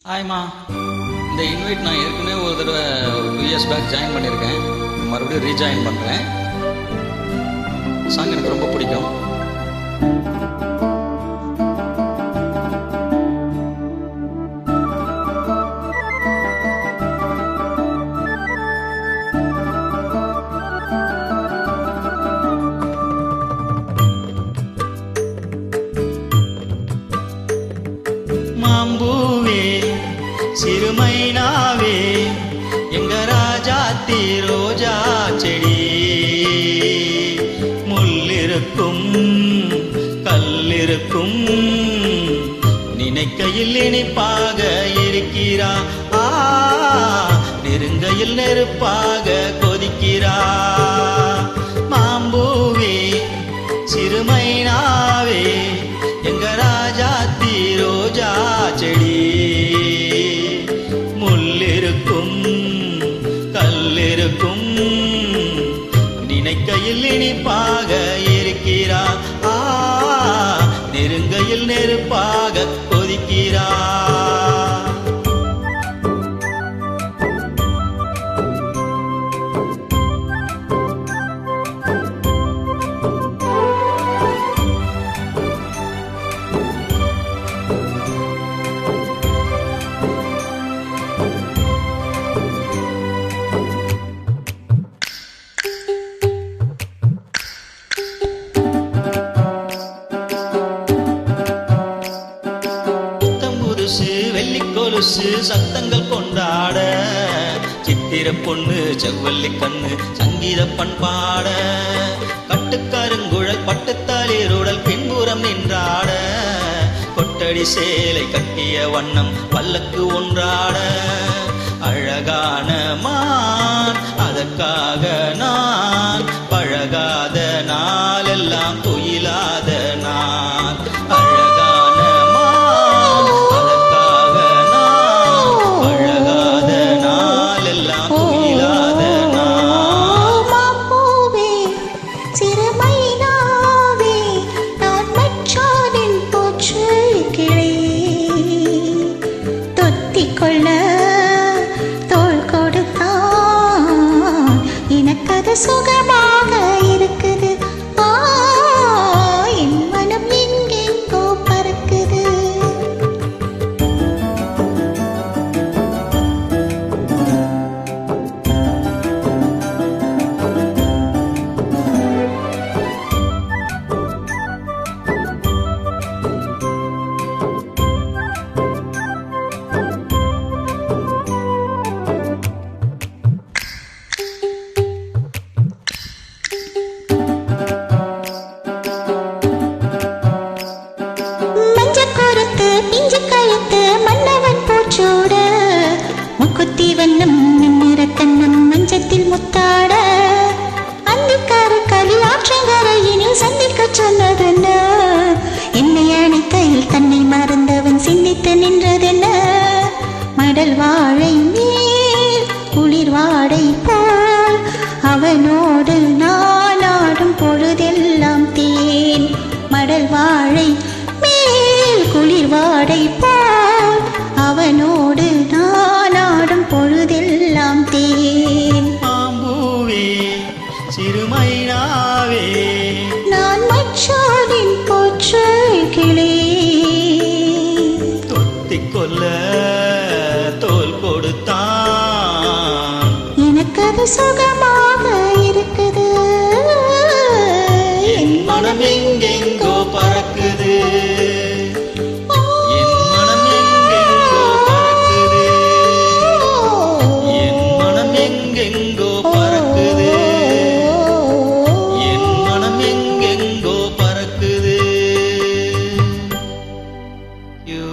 ஹாய்மா, இந்த இன்வைட் நான் ஏற்கனவே ஒரு தடவை ஒரு 2 இயர்ஸ் பேக் ஜாயின் பண்ணியிருக்கேன். மறுபடியும் ரீஜாயின் பண்ணுறேன். சாங் எனக்கு ரொம்ப பிடிக்கும். மாம்பூவே சிறுமைனாவே எங்க ராஜாத்தி ரோஜா செடி, முள்ளிருக்கும் கல்லிருக்கும் நினைக்கையில் இனிப்பாக இருக்கிறா, நெருங்கையில் நெருப்பாக கொதிக்கிறா. மாம்பூவே சிறுமைனாவே எங்க ராஜாத்தி ரோஜா செடி, முள்ளிருக்கும் கல்லிருக்கும் நினைக்கையில் இனிப்பாக இருக்கிறா, நெருங்கையில் நெருப்பாக கொதிக்கிறா. வெள்ளி கொலுசு சத்தங்கள் கொண்டாட, சித்திர பொண்ணு செவ்வள்ளி கண்ணு சங்கீத பண்பாட, கட்டுக்கருங்குழல் பட்டுத்தாளிருடல் பின்புறம் நின்றாட, கொட்டடி சேலை கட்டிய வண்ணம் பல்லக்கு ஒன்றாட. அழகான மான் அதற்காக நான் பழகாத நாளெல்லாம் துயிலாத நான், அழகான மான் அதற்காக நான் பழகாத நாளெல்லாம் துயிலாத நான். மாம்பூவே சிறுமைனாவே நான் மச்சானின் போற்று கிளை, தொத்திக்கொள்ள தோள் கொடுத்தான் எனக்கது சுகமாக இருக்குது. என் மனம் எங்கெங்கோ பறக்குது. பிஞ்சு கழுத்து மன்னவன் போற்றோட, முக்குத்தி வண்ணம் நிற கண்ணம் மஞ்சத்தில் முத்தாட, அந்திக்கார களி ஆற்றங்கரையினில் சந்திக்க சொன்னதென்ன, என்னை அணைக்கையில் தன்னை மறந்தவன் சிந்தித்து நின்றதென்ன, மடல் வாழை மேல் குளிர் வாடை போல் அவனோடு நான் ஆடும் பொழுதெல்லாம் தேன், மடல் வாழை குளிர் வாடை போல் அவனோடு நான் ஆடும் பொழுதெல்லாம் தேன். மாம்பூவே சிறுமைனாவே நான் மச்சானின் போற்று கிளை, தொத்திக்கொள்ள தோல் கொடுத்தான் எனக்கது சுகமாக இருக்குது. என் மனம் எங்கெங்கோ பறக்குது, என் மனம் எங்கெங்கோ பறக்குது, என் மனம் எங்கெங்கோ பறக்குது, என் மனம் எங்கெங்கோ பறக்குது. யூ